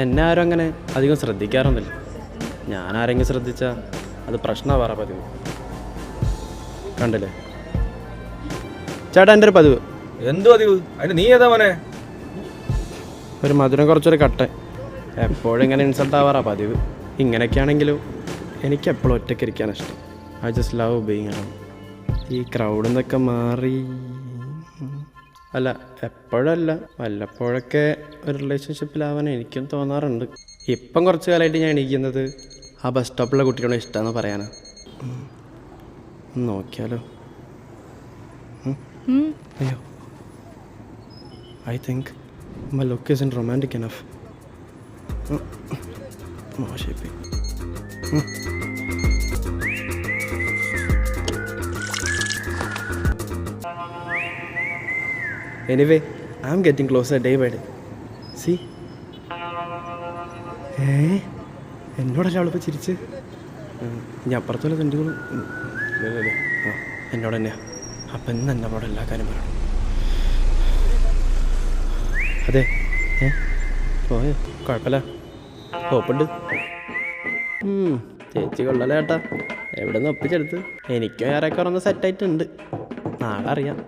എന്നെ ആരും അങ്ങനെ അധികം ശ്രദ്ധിക്കാറൊന്നുമില്ല. ഞാൻ ആരെങ്കിലും ശ്രദ്ധിച്ചാൽ അത് പ്രശ്നമാവാറ പതിവ്. കണ്ടില്ലേ ചേട്ടാ എൻ്റെ ഒരു പതിവ്. എന്തു പതിവ്? അതിന് നീ ഏതാ മോനെ? ഒരു മധുരം കുറച്ചൊരു കട്ട. എപ്പോഴും ഇങ്ങനെ ഇൻസൾട്ട് ആവാറാ പതിവ്. ഇങ്ങനെയൊക്കെയാണെങ്കിലും എനിക്ക് എപ്പോഴും ഒറ്റയ്ക്ക് ഇരിക്കാൻ ഇഷ്ടം. ഐ ജസ്റ്റ് ലവ് ബീയിങ് ആണ്. ഈ ക്രൗഡിൽ നിന്നൊക്കെ മാറി, അല്ല എപ്പോഴല്ല വല്ലപ്പോഴൊക്കെ ഒരു റിലേഷൻഷിപ്പിലാവാൻ എനിക്കും തോന്നാറുണ്ട്. ഇപ്പം കുറച്ച് കാലമായിട്ട് ഞാൻ എണീക്കുന്നത് ആ ബസ് സ്റ്റോപ്പിലെ കുട്ടികളെ ഇഷ്ടമെന്ന് പറയാനാണ്. നോക്കിയാലോ? അയ്യോ, I think my look is in romantic enough. മോശിപ്പി. Anyway I am getting closer day by day. See, എന്നോടല്ല അവളിപ്പോൾ ചിരിച്ച്. ഞാൻ അപ്പുറത്തുള്ള തെണ്ടുകളും ഇല്ലല്ലേ? ആ, എന്നോട് തന്നെയാ. അപ്പം ഇന്ന് എൻ്റെ അവിടെ എല്ലാ കാര്യം പറയണം. അതെ, പോയോ? കുഴപ്പമില്ല, ഹോപ്പുണ്ട്. ചേച്ചി കൊള്ളല ചേട്ടാ, എവിടെ നിന്ന് ഒപ്പിച്ചെടുത്ത്. എനിക്കും ഏറെക്കുറെ ഒന്ന് സെറ്റായിട്ടുണ്ട്. നാളെ അറിയാം.